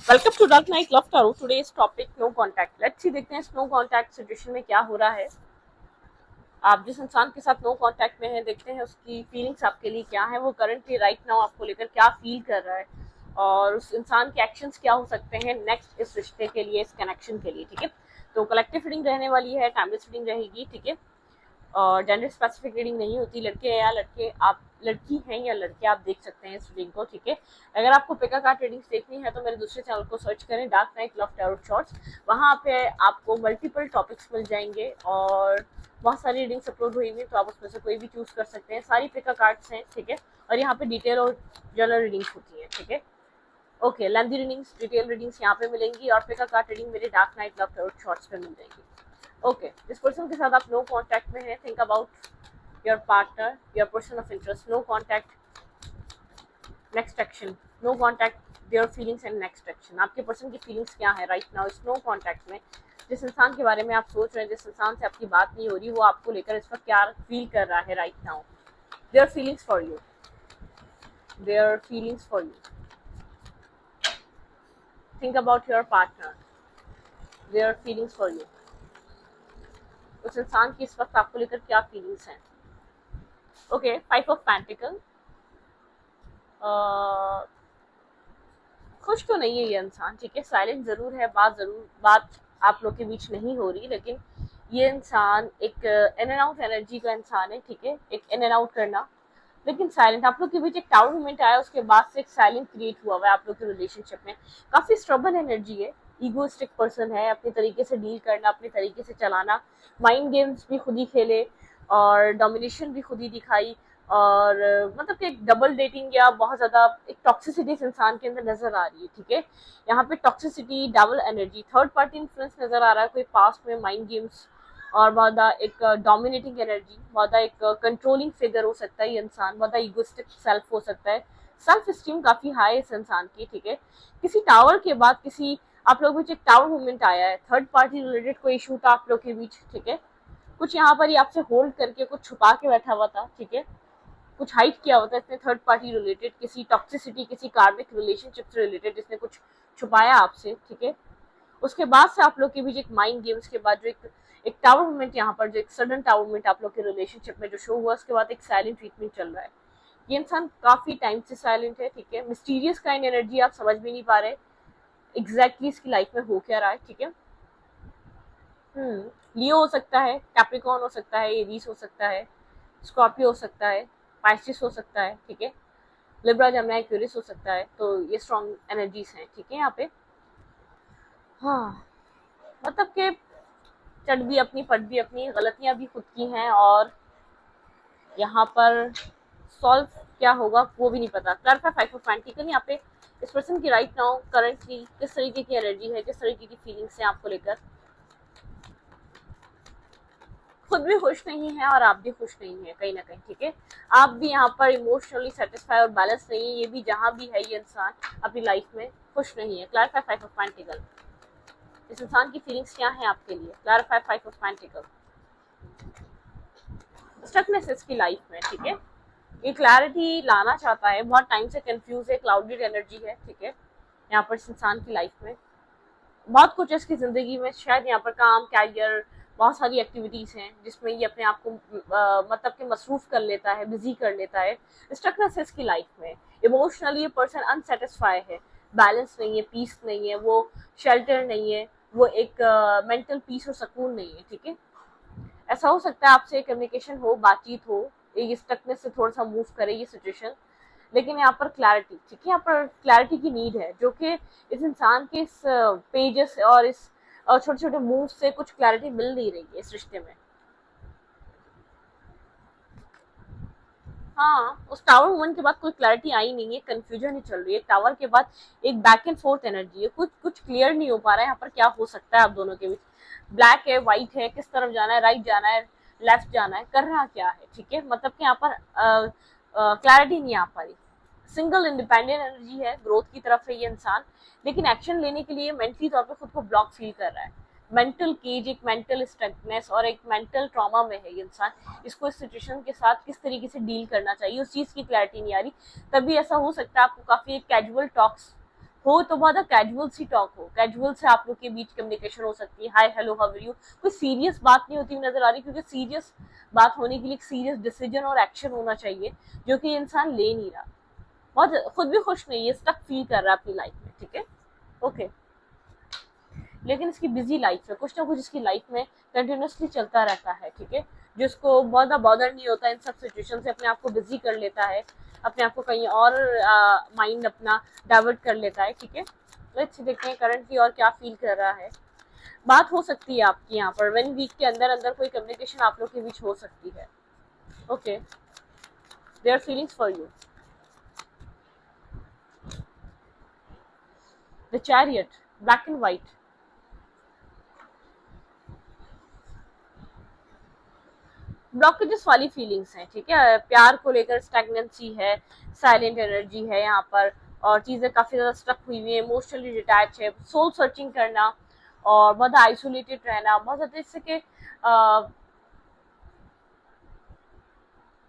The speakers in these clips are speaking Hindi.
Welcome to dark night love tarot. Today's topic no contact. Let's see, देखते हैं इस नो कांटेक्ट सिचुएशन में क्या हो रहा है। आप जिस इंसान के साथ नो कांटेक्ट में हैं, देखते हैं उसकी फीलिंग्स आपके लिए क्या है, वो करंटली राइट नाउ आपको लेकर क्या फील कर रहा है और उस इंसान के एक्शंस क्या हो सकते हैं नेक्स्ट इस रिश्ते के लिए, इस कनेक्शन के लिए। ठीक है, तो कलेक्टिव रीडिंग रहने वाली है, टाइमलेस रीडिंग रहेगी। ठीक है, और जेंडर स्पेसिफिक रीडिंग नहीं होती, लड़के या लड़के, आप लड़की हैं या लड़के, आप देख सकते हैं इस रीडिंग को। ठीक है, अगर आपको पिका कार्ड रीडिंग्स देखनी है तो मेरे दूसरे चैनल को सर्च करें, dark night love tarot shorts. वहाँ पे आपको मल्टीपल टॉपिक्स मिल जाएंगे और बहुत सारी रीडिंग्स अपलोड हुई हुई, तो आप उसमें से कोई भी चूज कर सकते हैं। सारी पिका कार्ड्स हैं। ठीक है, और यहाँ पे डिटेल और जनरल रीडिंग्स होती हैं। ठीक है, okay, lengthy readings, detail readings यहाँ पे मिलेंगी और पिका कार्ड रीडिंग मेरे dark night love tarot shorts पे मिल जाएगी। ओके, जिस पर्सन के साथ आप नो कांटेक्ट में हैं, think about your partner, your person of interest. No contact, next action. No contact, there feelings and next action. आपके पर्सन की फीलिंग्स क्या है राइट नाउ इस नो कांटेक्ट में? जिस इंसान के बारे में आप सोच रहे हैं, जिस इंसान से आपकी बात नहीं हो रही, वो आपको लेकर इस वक्त क्या फील कर रहा है right now? Their feelings for you, their feelings for you. Think about your partner, their feelings for you. उस इंसान की इस वक्त आपको लेकर क्या फीलिंग्स हैं? Okay, five of pentacle. खुश तो नहीं है ये इंसान। ठीक है, साइलेंट जरूर है, बात आप लोग के बीच नहीं हो रही, लेकिन ये इंसान एक इन एंड आउट एनर्जी का इंसान है। ठीक है, एक इन एंड आउट करना, लेकिन साइलेंट। आप लोग के बीच एक टावर मूवमेंट आया, उसके बाद से एक साइलेंट क्रिएट हुआ है आप लोग के रिलेशनशिप में। काफी स्ट्रबन एनर्जी है, ईगोइस्टिक पर्सन है, अपने तरीके से डील करना, अपने तरीके से चलाना, माइंड गेम्स भी खुद ही खेले और डोमिनेशन भी खुद ही दिखाई, और मतलब कि एक डबल डेटिंग या बहुत ज्यादा एक टॉक्सिसिटी इस इंसान के अंदर नजर आ रही है। ठीक है, यहाँ पे toxicity, double energy, third party influence नजर आ रहा है, कोई पास्ट में माइंड गेम्स और बहुत एक डोमिनेटिंग एनर्जी, बहुत एक कंट्रोलिंग फिगर हो सकता है ये इंसान, बहुत ईगोइस्टिक सेल्फ हो सकता है। सेल्फ स्टीम काफी हाई है इस इंसान की। ठीक है, किसी टावर के बाद किसी आप लोगों के बीच एक टावर मूवमेंट आया है, थर्ड पार्टी रिलेटेड कोई इशू था आप लोग के बीच। ठीक है, कुछ यहाँ पर ही आपसे होल्ड करके कुछ छुपा के बैठा हुआ था। ठीक है, कुछ हाइड किया होता है इसने, थर्ड पार्टी रिलेटेड, किसी टॉक्सिसिटी, किसी कार्मिक रिलेशनशिप से रिलेटेड जिसने कुछ छुपाया आपसे। ठीक है, उसके बाद से आप लोग के बीच एक माइंड गेम्स के बाद जो एक टावर मूवमेंट, यहाँ पर जो एक सडन टावर मूवमेंट आप लोग के रिलेशनशिप में जो शो हुआ, उसके बाद एक साइलेंट ट्रीटमेंट चल रहा है। ये इंसान काफी टाइम से साइलेंट है। ठीक है, मिस्टीरियस काइंड एनर्जी, आप समझ भी नहीं पा रहे एग्जैक्टली इसकी लाइफ में हो क्या रहा है। ठीक है, लियो हो सकता है, कैप्रिकॉर्न हो सकता है, एरीज हो सकता है, स्कॉर्पियो हो सकता है, पाइसिस हो सकता है। ठीक है, लिब्रा, जेमिनी, एक्वेरियस हो सकता है। तो ये स्ट्रॉन्ग एनर्जीज हैं। ठीक है, यहाँ पे हाँ, मतलब कि चट भी अपनी, पट भी अपनी, गलतियां भी खुद की हैं, और यहाँ पर सॉल्व क्या होगा वो भी नहीं पता। Clarify five of pentacle. यहाँ पे इस पर्सन की राइट नाउ करंटली किस तरीके की एनर्जी है, किस तरीके की फीलिंग्स हैं आपको लेकर। खुद भी खुश नहीं है और आप भी खुश नहीं है कहीं ना कहीं। ठीक है, आप भी यहाँ पर इमोशनली सेटिस्फाई और बैलेंस नहीं है, ये भी जहाँ भी है ये इंसान अपनी लाइफ में खुश नहीं है। Clarify five of pentacle. इस इंसान की फीलिंग्स क्या है आपके लिए? Clarify five of pentacle. Stuckness इसकी लाइफ में। ठीक है, ये क्लैरिटी लाना चाहता है, बहुत टाइम से कंफ्यूज है, क्लाउडेड एनर्जी है। ठीक है, यहाँ पर इस इंसान की लाइफ में बहुत कुछ है इसकी जिंदगी में, शायद यहाँ पर काम, कैरियर, बहुत सारी एक्टिविटीज हैं जिसमें ये अपने आप को मतलब कि मसरूफ कर लेता है, बिजी कर लेता है। स्टकनेस है इसकी लाइफ में। इमोशनली ये पर्सन अनसेटिस्फाई है, बैलेंस नहीं है, पीस नहीं है, वो शेल्टर नहीं है, वो एक मेंटल पीस और सुकून नहीं है। ठीक है, ऐसा हो सकता है आपसे कम्युनिकेशन हो, बातचीत हो, ये स्टकनेस से थोड़ा सा मूव करे ये सिचुएशन, लेकिन यहाँ पर क्लैरिटी, ठीक है, यहाँ पर क्लैरिटी की नीड है, जो कि इस इंसान के इस पेजेस और इस छोटे छोटे मूव से कुछ क्लैरिटी मिल नहीं रही है इस रिश्ते में। हाँ, उस टावर मूवमेंट के बाद कोई क्लैरिटी आई नहीं है, कंफ्यूजन ही चल रही है। टावर के बाद एक बैक एंड फोर्थ एनर्जी है, कुछ कुछ क्लियर नहीं हो पा रहा है यहाँ पर क्या हो सकता है आप दोनों के बीच। ब्लैक है, व्हाइट है, किस तरफ जाना है, राइट जाना है, लेफ्ट जाना है, कर रहा क्या है। ठीक है, मतलब कि यहाँ पर क्लैरिटी नहीं आ पा रही। सिंगल इंडिपेंडेंट एनर्जी है, ग्रोथ की तरफ है ये इंसान, लेकिन एक्शन लेने के लिए मेंटली तौर पे खुद को ब्लॉक फील कर रहा है। मेंटल केज, एक मेंटल स्टकनेस और एक मेंटल ट्रॉमा में है ये इंसान। इसको इस सिचुएशन के साथ किस तरीके से डील करना चाहिए, उस चीज की क्लैरिटी नहीं आ रही। तभी ऐसा हो सकता है आपको काफी कैजुअल टॉक्स हो तो बहुत कैजुअल सी टॉक हो, कैजुअल से आप लोग के बीच कम्युनिकेशन हो सकती है, hi hello how are you, कोई सीरियस बात नहीं होती नजर आ रही, क्योंकि सीरियस बात होने के लिए एक सीरियस डिसीजन और एक्शन होना चाहिए जो कि इंसान ले नहीं रहा, बहुत खुद भी खुश नहीं है, स्टक फील कर रहा है अपनी लाइफ में, ठीक है, ओके। लेकिन इसकी बिजी लाइफ है, कुछ ना कुछ इसकी लाइफ में कंटिन्यूसली चलता रहता है, ठीक है, जिसको बहुत बॉदर नहीं होता इन सब सिचुएशन से, अपने आप को बिजी कर लेता है, अपने आप को कहीं और माइंड अपना डाइवर्ट कर लेता है, ठीक है। लेट्स देखते हैं करंटली और क्या फील कर रहा है। बात हो सकती है आपकी यहाँ पर 1 वीक के अंदर अंदर कोई कम्युनिकेशन आप लोग के बीच हो सकती है, okay. Their feelings for you, the chariot, black and white, blockages वाली फीलिंग्स हैं, ठीक है, प्यार को लेकर स्टैग्नेंसी है, साइलेंट एनर्जी है यहाँ पर, और चीजें काफी ज्यादा स्टक हुई हुई है, इमोशनली डिटैच है, सोल सर्चिंग करना और बहुत आइसोलेटेड रहना, बहुत ज्यादा इससे के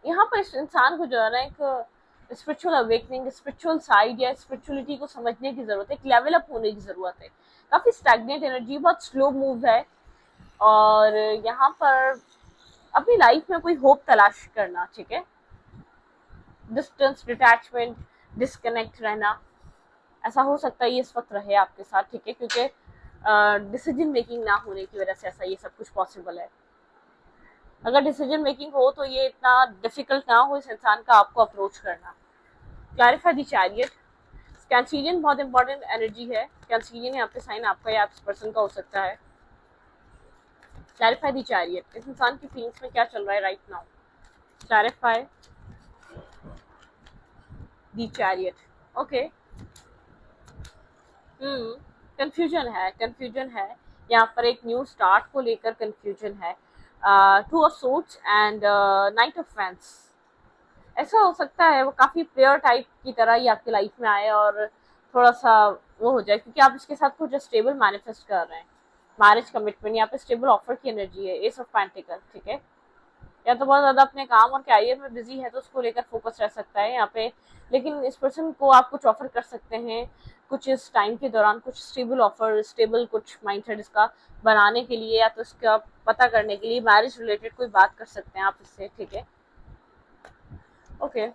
यहाँ पर इस इंसान को जो है ना एक स्पिरिचुअल अवेकनिंग, स्पिरिचुअल साइड या स्पिरिचुअलिटी को समझने की जरूरत है, एक लेवल अप होने की जरूरत है। काफी स्टैग्नेंट एनर्जी, बहुत स्लो मूव है, और यहाँ पर अपनी लाइफ में कोई होप तलाश करना, ठीक है, डिस्टेंस, डिटैचमेंट, डिस्कनेक्ट रहना, ऐसा हो सकता है ये इस वक्त रहे आपके साथ, ठीक है, क्योंकि डिसीजन मेकिंग ना होने की वजह से ऐसा ये सब कुछ पॉसिबल है। अगर डिसीजन मेकिंग हो तो ये इतना डिफिकल्ट ना हो इस इंसान का आपको अप्रोच करना। क्लैरिफाई द चैरियट, कैंसिलियन बहुत इंपॉर्टेंट एनर्जी है, कैंसिलियन यहाँ पे साइन आपका या इस पर्सन का हो सकता है। क्लैरिफाई द चैरियट, इस इंसान की फीलिंग्स में क्या चल रहा है right now, clarify the chariot, okay. Confusion है, कंफ्यूजन है यहाँ पर, एक न्यू स्टार्ट को लेकर कंफ्यूजन है, two of swords and night of fans, ऐसा हो सकता है वो काफी प्लेयर टाइप की तरह ही आपकी लाइफ में आए और थोड़ा सा वो हो जाए, क्योंकि आप इसके साथ कुछ स्टेबल मैनिफेस्ट कर रहे हैं, मैरिज कमिटमेंट, यहाँ पे स्टेबल ऑफर की एनर्जी है, एस ऑफ पेंटिकल, ठीक है, या तो बहुत ज्यादा अपने काम और कैरियर में बिजी है तो उसको लेकर फोकस रह सकता है यहाँ पे, लेकिन इस पर्सन को आप कुछ ऑफर कर सकते हैं कुछ इस टाइम के दौरान, कुछ स्टेबल ऑफर, स्टेबल कुछ माइंडसेट इसका बनाने के लिए, या तो इसका पता करने के लिए मैरिज रिलेटेड कोई बात कर सकते हैं आप इससे, ठीक है, ओके।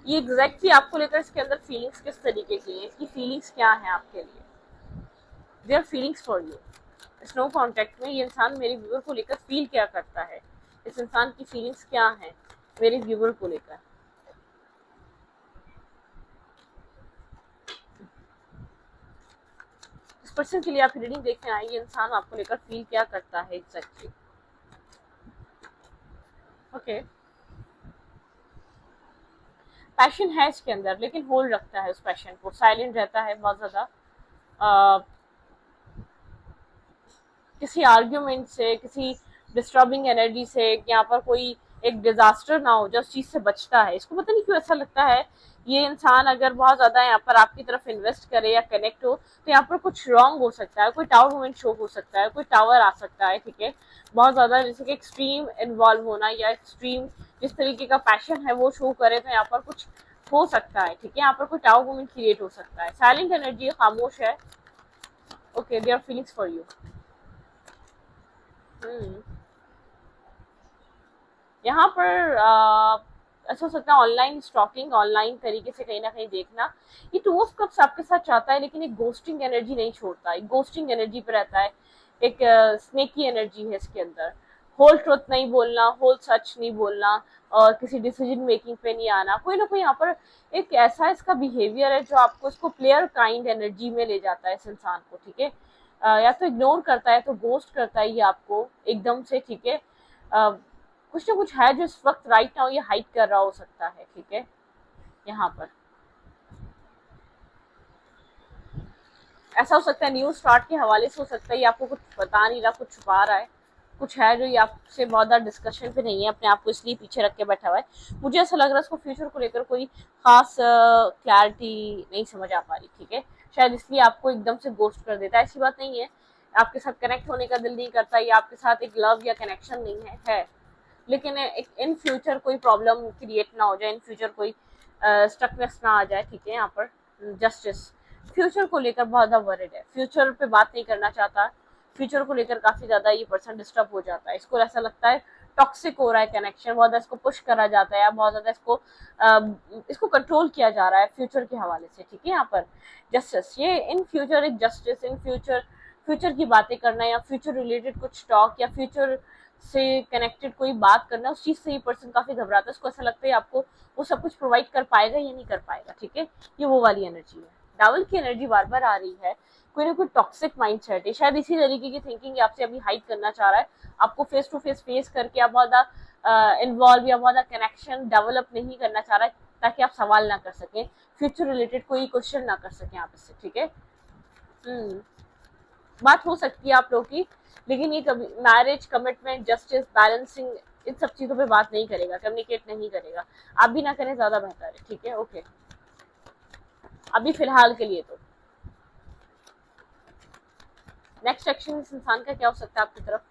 ये एग्जैक्टली आपको लेकर इसके अंदर फीलिंग्स किस तरीके की है, इसकी फीलिंग्स क्या है आपके लिए, their feelings for you, snow contact में ये इंसान मेरे व्यूअर को लेकर फील क्या करता है, इस इंसान की फीलिंग्स क्या है मेरे व्यूअर को लेकर, इस पर्सन के लिए आप रीडिंग देखने आए, ये इंसान आपको लेकर फील क्या करता है एग्जैक्टली, ओके। पैशन है इसके अंदर, लेकिन होल्ड रखता है उस पैशन को, साइलेंट रहता है बहुत ज्यादा, किसी आर्ग्यूमेंट से, किसी डिस्टर्बिंग एनर्जी से, यहाँ पर कोई एक डिजास्टर ना हो जो उस चीज से बचता है, इसको पता नहीं क्यों ऐसा लगता है, ये इंसान अगर बहुत ज्यादा यहाँ पर आपकी तरफ इन्वेस्ट करे या कनेक्ट हो तो यहाँ पर कुछ रॉन्ग हो सकता है, कोई टावर मूवमेंट शो हो सकता है, कोई टावर आ सकता है, ठीक है, बहुत ज्यादा जैसे कि एक्सट्रीम इन्वॉल्व होना या एक्सट्रीम जिस तरीके का पैशन है वो शो करे तो यहाँ पर कुछ हो सकता है, ठीक है, यहाँ पर कोई टावर मूवमेंट क्रिएट हो सकता है, साइलेंट एनर्जी खामोश है, okay, their feelings for you, यहाँ पर ऐसा हो सकता है ऑनलाइन स्टॉकिंग, ऑनलाइन तरीके से कहीं ना कहीं देखना, ये टू ऑफ कप्स आपके साथ चाहता है लेकिन एक गोस्टिंग एनर्जी नहीं छोड़ता, एक गोस्टिंग एनर्जी पे रहता है, एक स्नेकी एनर्जी है इसके अंदर, होल ट्रुथ नहीं बोलना, होल सच नहीं बोलना, और किसी डिसीजन मेकिंग पे नहीं आना, कोई ना कोई यहाँ पर एक ऐसा इसका बिहेवियर है जो आपको इसको प्लेयर काइंड एनर्जी में ले जाता है इस इंसान को, ठीक है, या तो इग्नोर करता है तो गोस्ट करता है ये आपको एकदम से, ठीक है, कुछ ना कुछ है जो इस वक्त राइट नाउ ये हाइड कर रहा हो सकता है, ठीक है, यहाँ पर ऐसा हो सकता है न्यू स्टार्ट के हवाले से हो सकता है, ये आपको कुछ बता नहीं रहा, कुछ छुपा रहा है, कुछ है जो ये आपसे बहुत ज़्यादा डिस्कशन पे नहीं है, अपने आप को इसलिए पीछे रख के बैठा हुआ है, मुझे ऐसा लग रहा है इसको फ्यूचर को लेकर कोई खास क्लैरिटी नहीं समझ आ पा रही, ठीक है, शायद इसलिए आपको एकदम से गोस्ट कर देता है, ऐसी बात नहीं है, आपके साथ कनेक्ट होने का दिल नहीं करता या आपके साथ एक लव या कनेक्शन नहीं है, लेकिन एक इन फ्यूचर कोई प्रॉब्लम क्रिएट ना हो जाए, इन फ्यूचर कोई स्टकनेस ना आ जाए, ठीक है। यहाँ पर जस्टिस, फ्यूचर को लेकर बहुत ज़्यादा वरिड है, फ्यूचर पे बात नहीं करना चाहता, फ्यूचर को लेकर काफी ज्यादा ये पर्सन डिस्टर्ब हो जाता है, इसको ऐसा लगता है टॉक्सिक हो रहा है कनेक्शन, बहुत ज्यादा इसको पुश करा जाता है या बहुत ज्यादा इसको कंट्रोल किया जा रहा है फ्यूचर के हवाले से, ठीक है। यहाँ पर जस्टिस, ये इन फ्यूचर एक जस्टिस, इन फ्यूचर फ्यूचर की बातें करना या फ्यूचर रिलेटेड कुछ टॉक या फ्यूचर से कनेक्टेड कोई बात करना, उस चीज से ये पर्सन काफी घबराता है, उसको ऐसा लगता है आपको वो सब कुछ प्रोवाइड कर पाएगा या नहीं कर पाएगा, ठीक है। ये वो वाली एनर्जी है। डावल की एनर्जी बार बार आ रही है, कोई ना कोई टॉक्सिक माइंडसेट है, शायद इसी तरीके की थिंकिंग आपसे अभी हाइड करना चाह रहा है, आपको फेस टू फेस करके आप बहुत ज्यादा इन्वॉल्व या बहुत ज्यादा कनेक्शन डेवलप नहीं करना चाह रहा है, ताकि आप सवाल ना कर सकें, फ्यूचर रिलेटेड कोई क्वेश्चन ना कर सकें आप इससे, ठीक है। बात हो सकती है आप लोग की, लेकिन ये कभी मैरिज, कमिटमेंट, जस्टिस, बैलेंसिंग, इन सब चीजों पे बात नहीं करेगा, कम्युनिकेट नहीं करेगा, आप भी ना करें, ज्यादा बेहतर है, ठीक है। ओके, अभी फिलहाल के लिए तो नेक्स्ट एक्शन इस इंसान का क्या हो सकता है आपकी तरफ।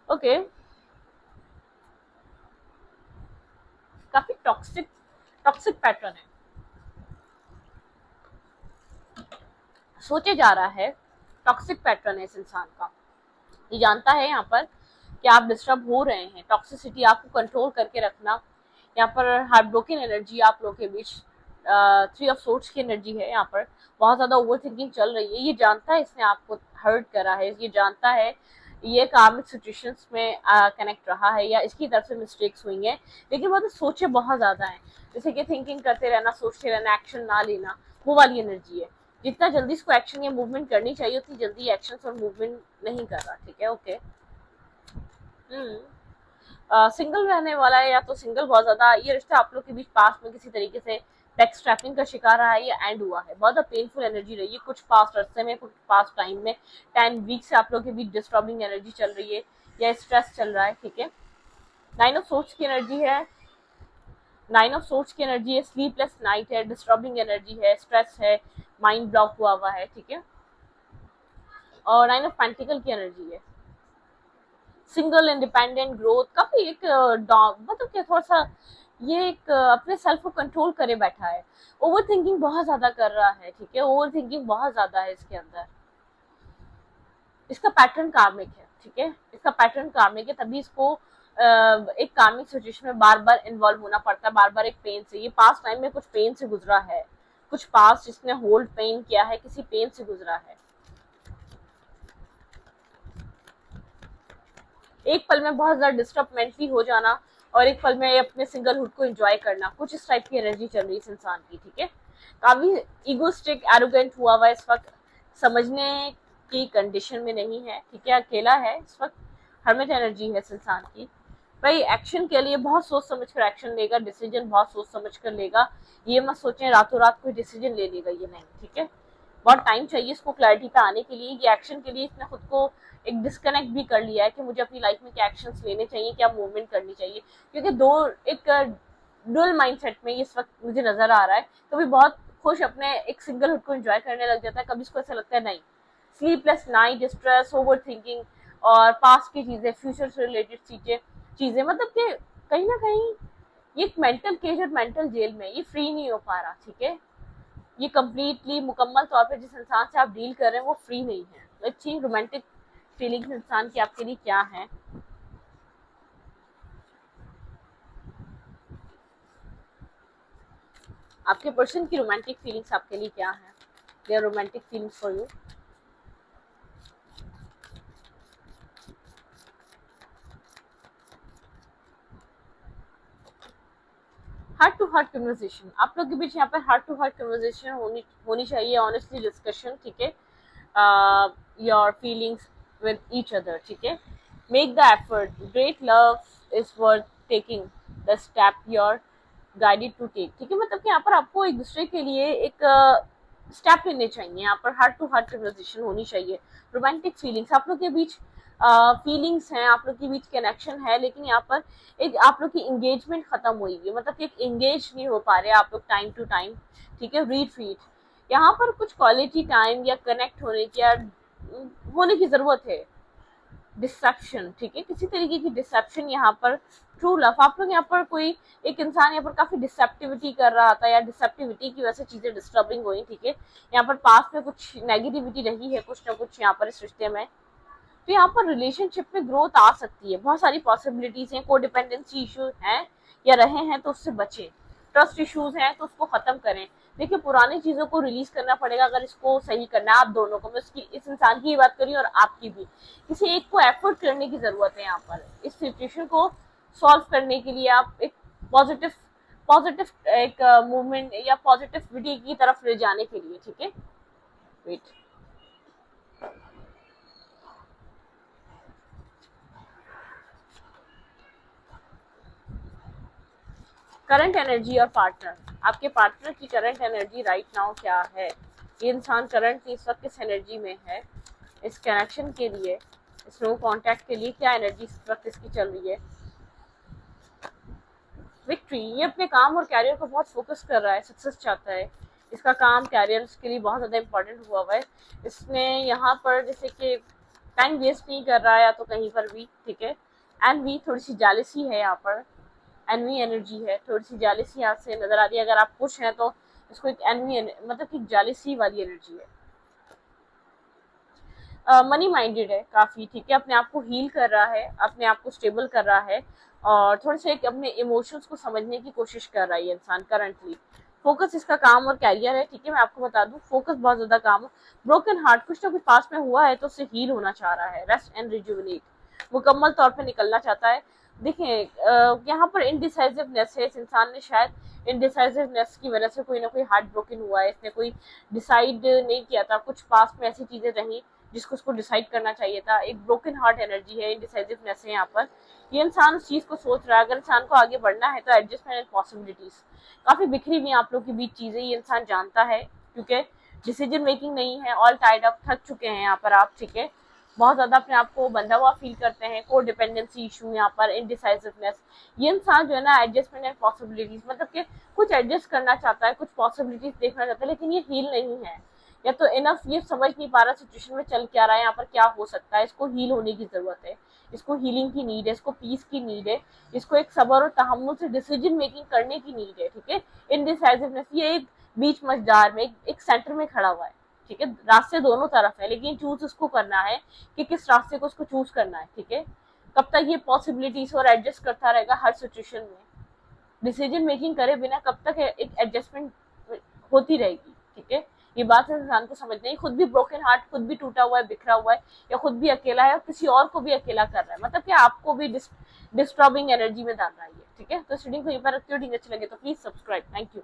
ओके, काफी टॉक्सिक टॉक्सिक पैटर्न है, सोचे जा रहा है, टॉक्सिक पैटर्न है इस इंसान का, ये जानता है यहाँ पर कि आप डिस्टर्ब हो रहे हैं, टॉक्सिसिटी आपको कंट्रोल करके रखना, यहाँ पर हार्ट ब्रोकन एनर्जी आप लोग के बीच, 3 ऑफ सोर्ड्स की एनर्जी है, यहाँ पर बहुत ज्यादा ओवर थिंकिंग चल रही है, ये जानता है इसने आपको हर्ट करा है, ये जानता है ये कार्मिक सिचुएशंस में कनेक्ट रहा है या इसकी तरफ से मिस्टेक्स हुई हैं, लेकिन बहुत सोचे बहुत ज्यादा है, जैसे कि थिंकिंग करते रहना, सोचते रहना, एक्शन ना लेना, वो वाली एनर्जी है। जितना जल्दी इसको एक्शन या मूवमेंट करनी चाहिए उतनी जल्दी एक्शन और मूवमेंट नहीं कर रहा, ठीक है। ओके, सिंगल रहने वाला है या तो सिंगल, बहुत ज्यादा ये रिश्ता आप लोग के बीच पास में किसी तरीके से बैकस्ट्रैपिंग का शिकार रहा है, या एंड हुआ है, बहुत ज्यादा पेनफुल एनर्जी रही है, कुछ पास्ट अरसे में, कुछ पास्ट टाइम में, 10 वीक से आप लोग के बीच डिस्टर्बिंग एनर्जी चल रही है या स्ट्रेस चल रहा है, ठीक है। 9 ऑफ सोर्ड्स की एनर्जी है, 9 ऑफ सोर्ड्स की एनर्जी है, स्लीपलेस नाइट है, डिस्टर्बिंग एनर्जी है, स्ट्रेस है, माइंड ब्लॉक हुआ है, ठीक है। और 9 ऑफ पेंटिकल की एनर्जी है, सिंगल, इंडिपेंडेंट, ग्रोथ, काफी एक मतलब क्या थोड़ा सा ये एक अपने सेल्फ को कंट्रोल करे बैठा है, ओवर थिंकिंग बहुत ज्यादा कर रहा है, ठीक है, ओवर थिंकिंग बहुत ज्यादा है इसके अंदर, इसका पैटर्न कार्मिक है, ठीक है, इसका पैटर्न कार्मिक है, तभी इसको एक कार्मिक सिचुएशन में बार बार इन्वॉल्व होना पड़ता है, बार बार एक पेन से, ये पास्ट टाइम में कुछ पेन से गुजरा है, कुछ पास्ट जिसने होल्ड पेन किया है, किसी पेन से गुजरा है, एक पल में बहुत ज्यादा डिस्टर्ब मेंटली हो जाना और एक पल में अपने सिंगलहुड को एंजॉय करना, कुछ इस टाइप की एनर्जी चल रही है इस इंसान की, ठीक है। काफी इगोस्टिक, एरोगेंट हुआ इस वक्त, समझने की कंडीशन में नहीं है, ठीक है, अकेला है इस वक्त, हर्मिट एनर्जी है इस इंसान की, भाई एक्शन के लिए बहुत सोच समझ कर एक्शन लेगा, डिसीजन बहुत सोच समझ कर लेगा, ये मत सोचें रातों रात कोई डिसीजन ले लेगा, ये नहीं, ठीक है, बहुत टाइम चाहिए इसको क्लैरिटी पे आने के लिए, ये एक्शन के लिए इसने खुद को एक डिस्कनेक्ट भी कर लिया है कि मुझे अपनी लाइफ में क्या एक्शंस लेने चाहिए, क्या मूवमेंट करनी चाहिए, क्योंकि दो एक डुअल माइंडसेट में इस वक्त मुझे नजर आ रहा है, कभी बहुत खुश अपने एक सिंगलहुड को एंजॉय करने लग जाता है, कभी इसको ऐसा लगता है नहीं, sleepless night, stress, over thinking और पास्ट की चीजें, फ्यूचर से रिलेटेड चीजें मतलब कि कहीं ना कहीं ये एक मेंटल केज और मेंटल जेल में, ये फ्री नहीं हो पा रहा, ठीक है, ये कम्प्लीटली मुकम्मल तौर पे जिस इंसान से आप डील कर रहे हैं वो फ्री नहीं है। अच्छी रोमांटिक फीलिंग्स इंसान की आपके लिए क्या है, आपके पर्सन की रोमांटिक फीलिंग्स आपके लिए क्या है, there romantic feelings for you. Heart to heart conversation, आप लोग के बीच यहाँ पर हार्ट टू हार्ट कन्वर्सेशन होनी चाहिए, ऑनेस्टली डिस्कशन, ठीक है, your feelings with each other, ठीक है, make the effort, great love is worth taking the step your guided to take, ठीक है, मतलब कि यहाँ पर आपको एक दूसरे के लिए एक स्टेप लेने चाहिए, यहाँ पर हार्ट टू हार्ट कन्वर्सेशन होनी चाहिए, रोमांटिक फीलिंग्स आप लोग के बीच फीलिंग्स हैं, आप लोग के बीच कनेक्शन है, लेकिन यहाँ पर एक आप लोग की इंगेजमेंट खत्म हुई है, मतलब कि एक इंगेज नहीं हो पा रहे आप लोग टाइम टू टाइम, ठीक है, रीट्रीट, यहाँ पर कुछ क्वालिटी टाइम या कनेक्ट होने की जरूरत है, डिसेप्शन, ठीक है, किसी तरीके की डिसेप्शन यहाँ पर ट्रू लव। आप लोग यहाँ पर कोई एक इंसान यहाँ पर काफी डिसेप्टिविटी कर रहा था या डिसेप्टिविटी की वजह से चीजें डिस्टर्बिंग हुई, ठीक है, यहाँ पर पास में कुछ नेगेटिविटी रही है कुछ ना कुछ यहाँ पर इस रिश्ते में, तो यहाँ पर रिलेशनशिप में ग्रोथ आ सकती है। बहुत सारी पॉसिबिलिटीज हैं। कोडिपेंडेंसी इशू हैं या रहे हैं तो उससे बचें, ट्रस्ट इश्यूज हैं तो उसको खत्म करें। देखिए पुरानी चीजों को रिलीज करना पड़ेगा अगर इसको सही करना है आप दोनों को। मैं उसकी इस इंसान की बात करी और आपकी भी, किसी एक को एफर्ट करने की जरूरत है यहाँ पर इस सिचुएशन को सॉल्व करने के लिए। आप एक पॉजिटिव पॉजिटिव एक मूवमेंट या पॉजिटिविटी की तरफ ले जाने के लिए, ठीक है। वेट, करंट एनर्जी और पार्टनर, आपके पार्टनर की करंट एनर्जी राइट नाउ क्या है, ये इंसान करंट इस वक्त किस एनर्जी में है, इस कनेक्शन के लिए, इस नो कांटेक्ट के लिए क्या एनर्जी इस वक्त इसकी चल रही है। विक्ट्री, ये अपने काम और कैरियर को बहुत फोकस कर रहा है, सक्सेस चाहता है, इसका काम कैरियर के लिए बहुत ज़्यादा इंपॉर्टेंट हुआ हुआ है। इसने यहाँ पर जैसे कि टाइम वेस्ट नहीं कर रहा है या तो कहीं पर भी, ठीक है। एनवी, थोड़ी सी जालसी है यहाँ पर, एनवी एनर्जी है, थोड़ी सी जालसी यहाँ से नजर आ रही है। अगर आप खुश हैं तो इसको एक एनवी मतलब कि जालसी वाली एनर्जी है। मनी माइंडेड है काफी, ठीक है, अपने आप को हील कर रहा है, अपने आप को स्टेबल कर रहा है और थोड़े से अपने इमोशंस को समझने की कोशिश कर रहा है ये इंसान करंटली। फोकस इसका काम और कैरियर है, ठीक है, मैं आपको बता दूं फोकस बहुत ज्यादा काम। ब्रोकन हार्ट, कुछ ना कुछ पास में हुआ है तो उससे हील होना चाह रहा है, रेस्ट एंड रिजुविनेट, मुकम्मल तौर पे निकलना चाहता है। देखिए यहाँ पर इनडिसाइसिवनेस है, इस इंसान ने शायद इनडिसाइसिवनेस की वजह से कोई ना कोई हार्ट ब्रोकन हुआ है, इसने कोई डिसाइड नहीं किया था, कुछ पास में ऐसी चीजें रही जिसको उसको डिसाइड करना चाहिए था। एक ब्रोकन हार्ट एनर्जी है, इनडिसाइसिवनेस है यहाँ पर। ये इंसान उस चीज को सोच रहा है, अगर इंसान को आगे बढ़ना है तो एडजस्टमेंट एंड पॉसिबिलिटीज, काफी बिखरी हुई आप लोग के बीच चीजें, ये इंसान जानता है क्योंकि डिसीजन मेकिंग नहीं है, ऑल टाइड अप, थक चुके हैं यहाँ पर आप, ठीक है, बहुत ज्यादा अपने आप को बंधा हुआ फील करते हैं, को डिपेंडेंसी इशू यहाँ पर, इनडिसाइसिवनेस। ये इंसान जो है ना एडजस्टमेंट एंड पॉसिबिलिटीज, मतलब कि कुछ एडजस्ट करना चाहता है, कुछ पॉसिबिलिटीज देखना चाहता है, लेकिन ये हील नहीं है या तो इनफ ये समझ नहीं पा रहा सिचुएशन में चल क्या रहा है, यहाँ पर क्या हो सकता है। इसको हील होने की जरूरत है, इसको हीलिंग की नीड है, इसको पीस की नीड है, इसको एक सब्र और तहम्मुल से डिसीजन मेकिंग करने की नीड है, ठीक है। इनडिसाइसिवनेस, ये एक बीच मझदार में एक सेंटर में खड़ा हुआ है, ठीक है, रास्ते दोनों तरफ है लेकिन चूज उसको करना है कि किस रास्ते को उसको चूज करना है, ठीक है। कब तक ये पॉसिबिलिटीज और एडजस्ट करता रहेगा हर सिचुएशन में, डिसीजन मेकिंग करे बिना कब तक एक एडजस्टमेंट होती रहेगी, ठीक है। ये बात इंसान को समझना है, खुद भी ब्रोकन हार्ट, खुद भी टूटा हुआ है, बिखरा हुआ है, या खुद भी अकेला है और किसी और को भी अकेला कर रहा है, मतलब कि आपको भी डिस्टर्बिंग एनर्जी में डाल रहा है, ठीक है। तो इस रीडिंग को यहीं पर रखते हो, रीडिंग अच्छी लगे तो प्लीज सब्सक्राइब, थैंक यू।